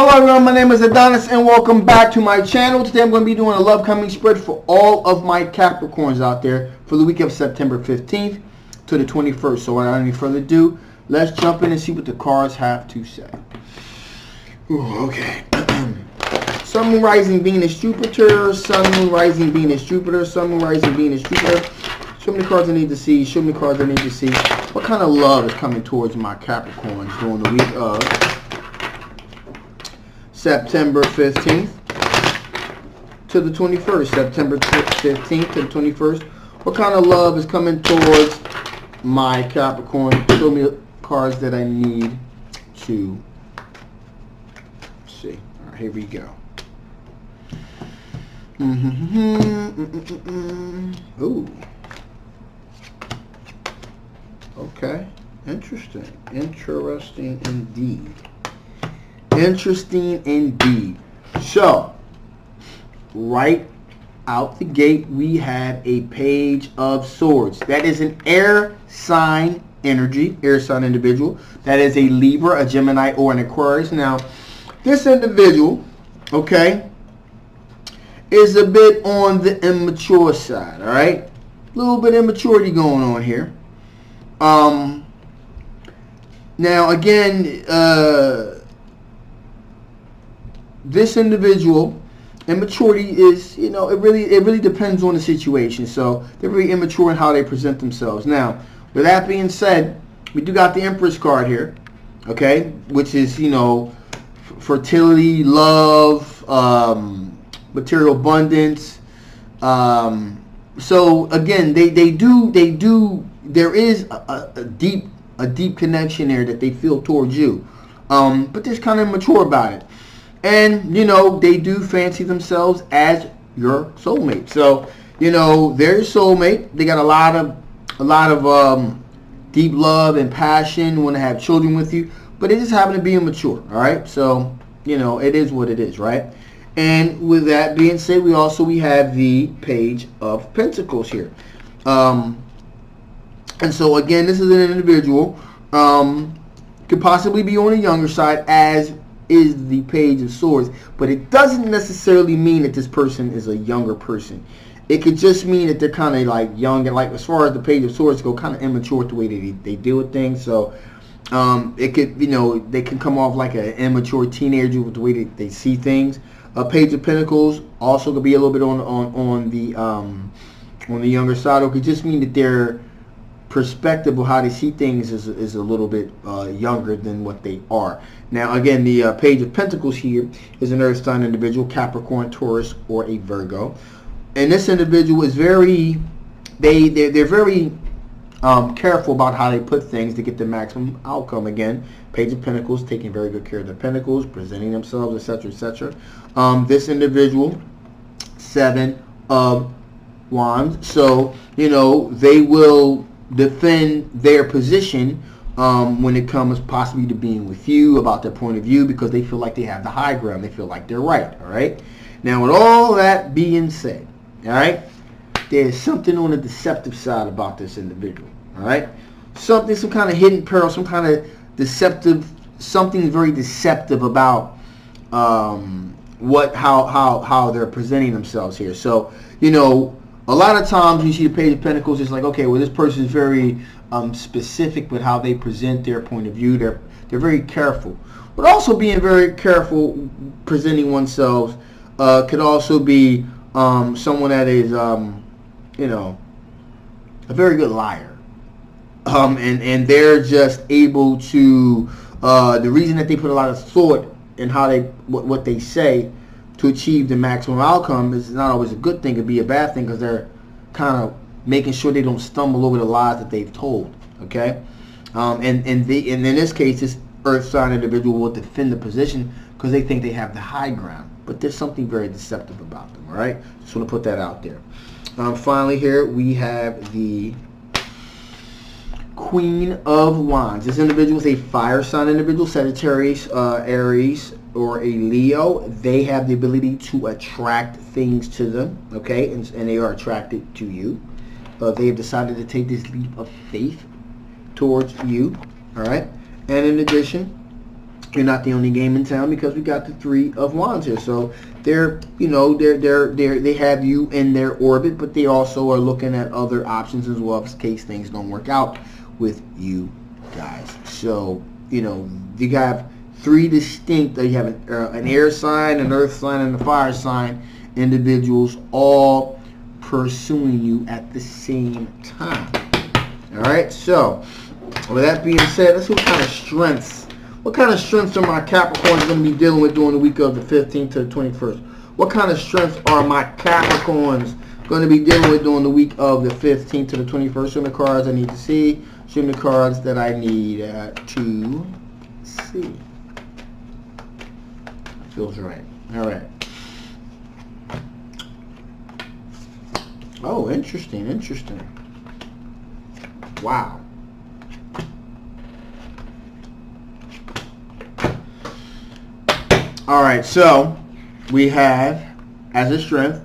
Hello everyone, my name is Adonis and welcome back to my channel. Today I'm going to be doing a love coming spread for all of my Capricorns out there for the week of September 15th to the 21st. So without any further ado, let's jump in and see what the cards have to say. Ooh, okay. Sun, Moon, Rising, Venus, Jupiter. Sun, Moon, Rising, Venus, Jupiter. Sun, Moon, Rising, Venus, Jupiter. Show me the cards I need to see. Show me the cards I need to see. What kind of love is coming towards my Capricorns during the week of September 15th to the 21st. September 15th to the 21st. What kind of love is coming towards my Capricorn? Show me the cards that I need to see. All right, here we go. Ooh. Okay. Interesting. Interesting indeed. Interesting indeed. So, right out the gate, we have a Page of Swords. That is an air sign energy, air sign individual. That is a Libra, a Gemini, or an Aquarius. Now, this individual, okay, is a bit on the immature side, all right? A little bit of immaturity going on here. Now, again, this individual, immaturity is, it really depends on the situation. So they're very immature in how they present themselves. Now, with that being said, we do got the Empress card here, okay, which is, fertility, love, material abundance. So again, there is a deep connection there that they feel towards you, but they're kind of immature about it. And, they do fancy themselves as your soulmate. So, they're your soulmate. They got a lot of deep love and passion, want to have children with you. But they just happen to be immature, all right? So, it is what it is, right? And with that being said, we have the Page of Pentacles here. And so, again, this is an individual. Could possibly be on the younger side, as is the Page of Swords, but it doesn't necessarily mean that this person is a younger person. It could just mean that they're kind of like young and, like, as far as the Page of Swords go, kind of immature with the way they deal with things. So it could, they can come off like an immature teenager with the way they see things. A Page of Pentacles also could be a little bit on the younger side. Or it could just mean that their perspective of how they see things is a little bit younger than what they are. Now, again, the Page of Pentacles here is an earth sign individual, Capricorn, Taurus, or a Virgo. And this individual is they're very careful about how they put things to get the maximum outcome. Again, Page of Pentacles, taking very good care of their pentacles, presenting themselves, etc., etc. This individual, Seven of Wands. So, they will defend their position when it comes possibly to being with you, about their point of view, because they feel like they have the high ground. They feel like they're right, all right? Now, with all that being said, all right, there's something on the deceptive side about this individual, all right? Some kind of hidden peril, some kind of deceptive, something very deceptive about how they're presenting themselves here. So, a lot of times you see the Page of Pentacles, it's like, okay, well, this person is very specific with how they present their point of view. They're very careful. But also being very careful presenting oneself could also be someone that is, a very good liar. And they're just able to, the reason that they put a lot of thought in how what they say to achieve the maximum outcome is not always a good thing. It could be a bad thing, because they're kind of making sure they don't stumble over the lies that they've told. Okay, and in this case, this earth sign individual will defend the position because they think they have the high ground. But there's something very deceptive about them. All right, just want to put that out there. Finally, here we have the Queen of Wands. This individual is a fire sign individual, Sagittarius, Aries, or a Leo. They have the ability to attract things to them, okay, and they are attracted to you. They have decided to take this leap of faith towards you, all right? And in addition, You're not the only game in town because we got the Three of Wands here. So they have you in their orbit, but they also are looking at other options as well in case things don't work out with you guys. So you have three distinct. You have an air sign, an earth sign, and a fire sign individuals all pursuing you at the same time. All right. So with that being said, let's see what kind of strengths. What kind of strengths are my Capricorns going to be dealing with during the week of the 15th to the 21st? What kind of strengths are my Capricorns going to be dealing with during the week of the 15th to the 21st? Show me the cards I need to see. Show me the cards that I need to see. Feels right. All right. Oh, interesting. Wow. All right, so we have, as a strength,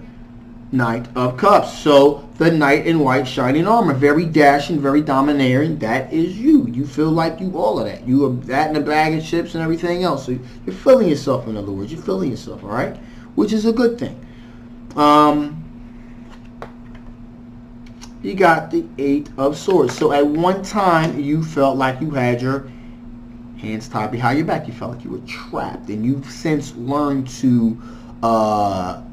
Knight of Cups. So the knight in white shining armor, very dashing, very domineering. That is you. You feel like you all of that. You are that in the bag of chips and everything else. So you're feeling yourself, in other words. You're feeling yourself, all right? Which is a good thing. You got the Eight of Swords. So at one time, you felt like you had your hands tied behind your back. You felt like you were trapped, and you've since learned to not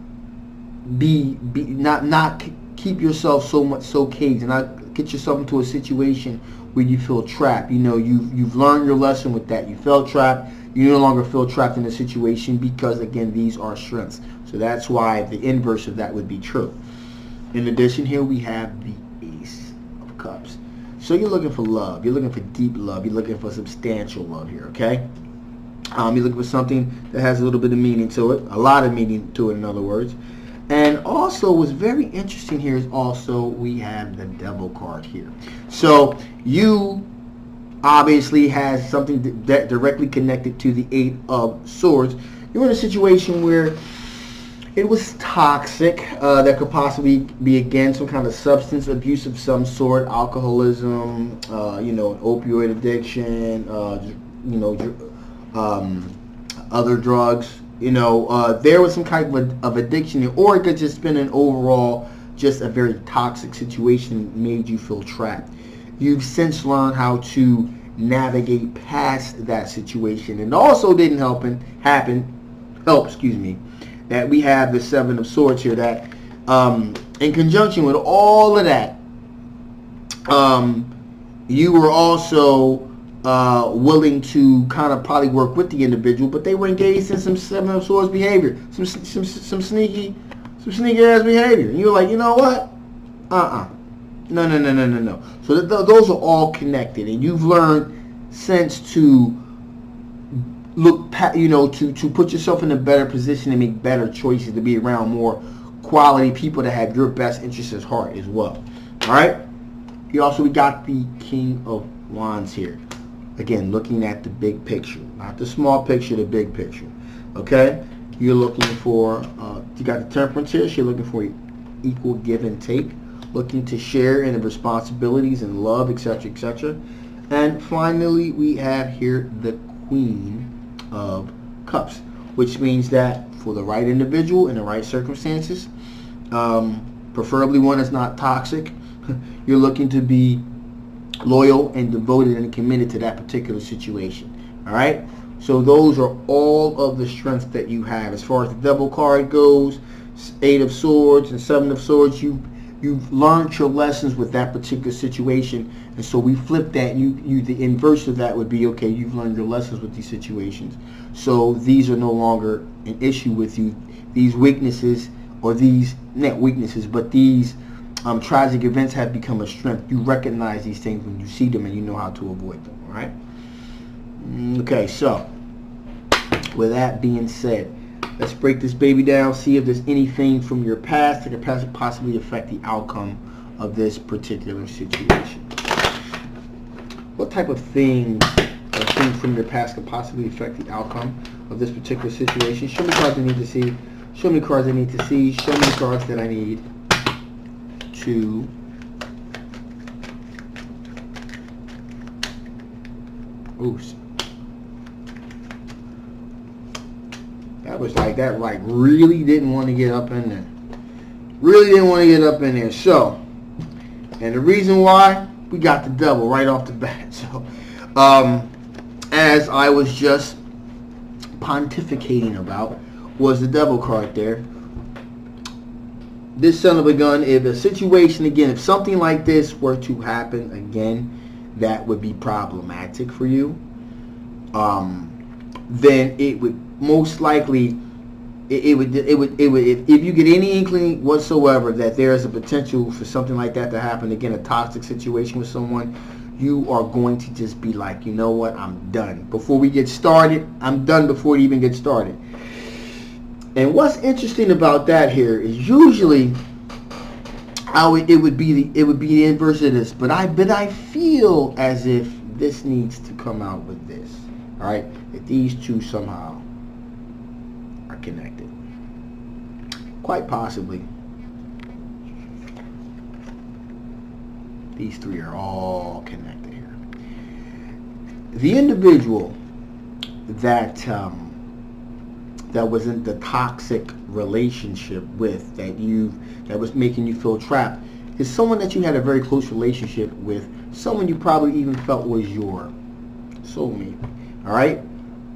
keep yourself so caged, and not get yourself into a situation where you feel trapped. You've learned your lesson with that. You felt trapped. You no longer feel trapped in a situation because, again, these are strengths. So that's why the inverse of that would be true. In addition, here we have the Ace of Cups. So you're looking for love. You're looking for deep love. You're looking for substantial love here, okay? You're looking for something that has a little bit of meaning to it, a lot of meaning to it, in other words. And also, what's very interesting here is also we have the Devil card here. So you obviously has something that directly connected to the Eight of Swords. You're in a situation where it was toxic. That could possibly be, again, some kind of substance abuse of some sort, alcoholism, an opioid addiction, other drugs. There was some kind of addiction, or it could just been an overall, just a very toxic situation that made you feel trapped. You've since learned how to navigate past that situation, and also didn't help, that we have the Seven of Swords here, that in conjunction with all of that, you were also willing to kind of probably work with the individual, but they were engaged in some Seven of Swords behavior, some sneaky ass behavior, and you were like, you know what? No. So those are all connected, and you've learned since to look, to put yourself in a better position to make better choices, to be around more quality people that have your best interests at heart as well. All right. We got the King of Wands here. Again, looking at the big picture, not the small picture, the big picture. Okay. You're looking for, you got the Temperance here. So you're looking for equal give and take, looking to share in the responsibilities and love, etc., etc. And finally, we have here the Queen of Cups, which means that for the right individual in the right circumstances, preferably one that's not toxic, you're looking to be loyal and devoted and committed to that particular situation. All right. So those are all of the strengths that you have. As far as the Devil card goes, Eight of Swords and Seven of Swords, you've learned your lessons with that particular situation, and so we flip that. The inverse of that would be, okay, you've learned your lessons with these situations, so these are no longer an issue with you. These weaknesses, or these not weaknesses, but these tragic events have become a strength. You recognize these things when you see them, and you know how to avoid them. All right. Okay, so with that being said, let's break this baby down, see if there's anything from your past that could possibly affect the outcome of this particular situation. What type of things or things from your past could possibly affect the outcome of this particular situation? Show me cards I need to see. Show me cards I need to see. Show me cards that I need to That was like, that like really didn't want to get up in there. Really didn't want to get up in there. So, and the reason why, we got the devil right off the bat. So, as I was just pontificating about, was the devil card there. This son of a gun, if a situation again, if something like this were to happen again, that would be problematic for you. Then it would most likely, it would if you get any inkling whatsoever that there is a potential for something like that to happen again, a toxic situation with someone, you are going to just be like, you know what, I'm done. Before we get started, I'm done before it even gets started. And what's interesting about that here is usually it would be the inverse of this, but I feel as if this needs to come out with this. All right, that these two somehow are connected, quite possibly. These three are all connected here. The individual that was in the toxic relationship with, that was making you feel trapped, is someone that you had a very close relationship with, someone you probably even felt was your soulmate. All right,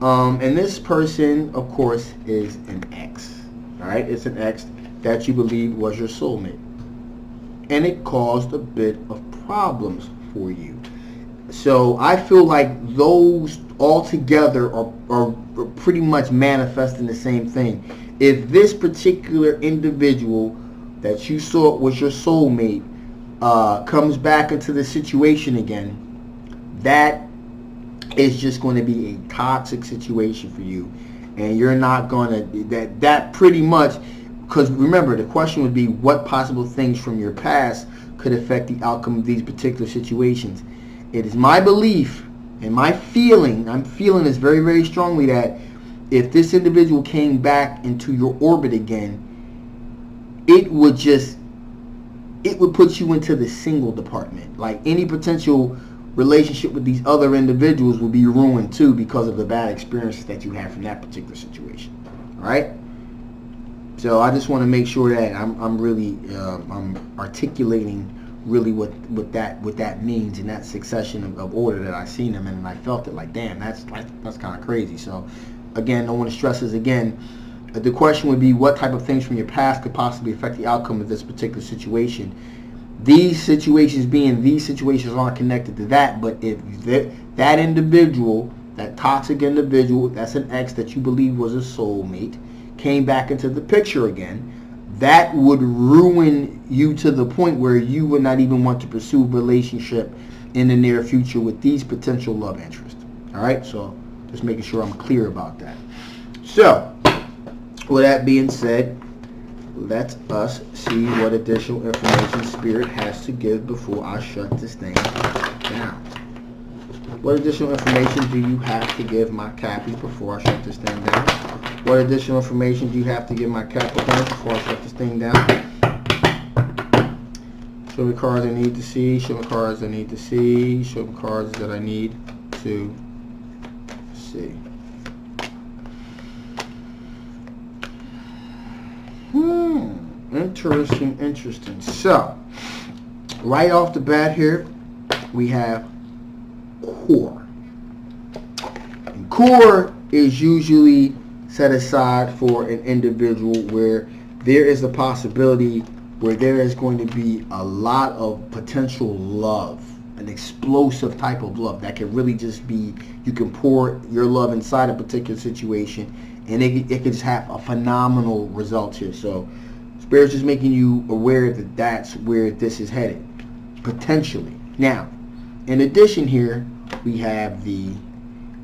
and this person, of course, is an ex. All right, it's an ex that you believe was your soulmate, and it caused a bit of problems for you. So I feel like those all together are pretty much manifesting the same thing. If this particular individual that you thought was your soulmate comes back into the situation again, that is just going to be a toxic situation for you, and you're not going to that pretty much, because remember, the question would be what possible things from your past could affect the outcome of these particular situations. It is my belief and my feeling, I'm feeling this very, very strongly, that if this individual came back into your orbit again, it would put you into the single department. Like any potential relationship with these other individuals will be ruined too because of the bad experiences that you had from that particular situation. All right. So I just want to make sure that I'm really I'm articulating really what that means in that succession of order that I seen them in, and I felt it like, damn, that's kind of crazy. So again, I want to stress this again. The question would be what type of things from your past could possibly affect the outcome of this particular situation. These situations aren't connected to that, but if that individual, that toxic individual, that's an ex that you believe was a soulmate, came back into the picture again, that would ruin you to the point where you would not even want to pursue a relationship in the near future with these potential love interests. All right, so just making sure I'm clear about that. So, with that being said, let us see what additional information Spirit has to give before I shut this thing down. What additional information do you have to give my Cappies before I shut this thing down? What additional information do you have to give my Capricorn before I shut this thing down? Show me cards I need to see. Show me cards I need to see. Show me cards that I need to see. Interesting. So, right off the bat here, we have core. And core is usually set aside for an individual where there is a possibility where there is going to be a lot of potential love, an explosive type of love that can really just be, you can pour your love inside a particular situation and it could just have a phenomenal result here. So Spirit's just making you aware that that's where this is headed, potentially. Now, in addition here, we have the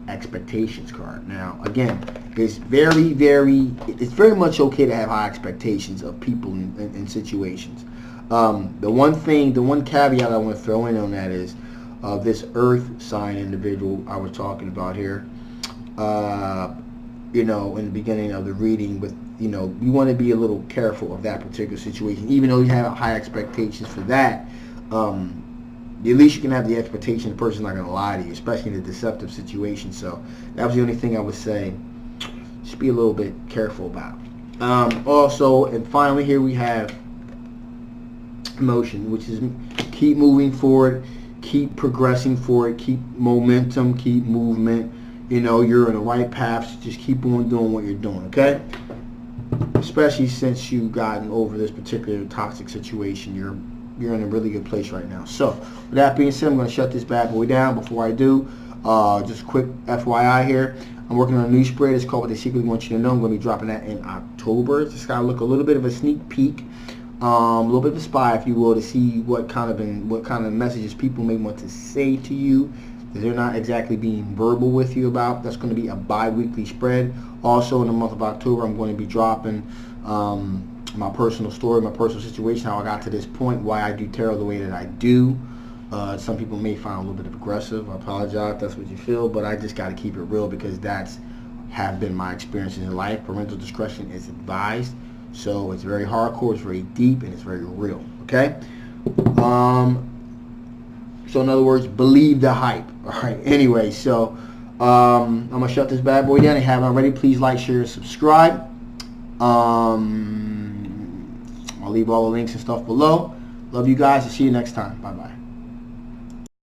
expectations card. Now, again, it's very much okay to have high expectations of people in situations. The one caveat I want to throw in on that is this earth sign individual I was talking about here. In the beginning of the reading, with you want to be a little careful of that particular situation. Even though you have high expectations for that, at least you can have the expectation the person's not going to lie to you, especially in a deceptive situation. So that was the only thing I would say just be a little bit careful about. Also, and finally, here we have emotion, which is keep moving forward, keep progressing forward, keep momentum, keep movement. You know, you're in the right path. So just keep on doing what you're doing, okay? Especially since you've gotten over this particular toxic situation, you're in a really good place right now. So, with that being said, I'm going to shut this bad boy down. Before I do, just a quick FYI here. I'm working on a new spread. It's called What They Secretly Want You to Know. I'm going to be dropping that in October. Just got to look a little bit of a sneak peek, a little bit of a spy, if you will, to see what kind of messages people may want to say to you that they're not exactly being verbal with you about. That's going to be a bi-weekly spread. Also, in the month of October, I'm going to be dropping my personal story, my personal situation, how I got to this point, why I do tarot the way that I do. Some people may find a little bit of aggressive. I apologize if that's what you feel, but I just got to keep it real because that's have been my experiences in life. Parental discretion is advised. So it's very hardcore, it's very deep, and it's very real. Okay? So in other words, believe the hype. All right. Anyway, so I'm gonna shut this bad boy down. If you haven't already, please like, share, and subscribe. I'll leave all the links and stuff below. Love you guys, and see you next time. Bye bye.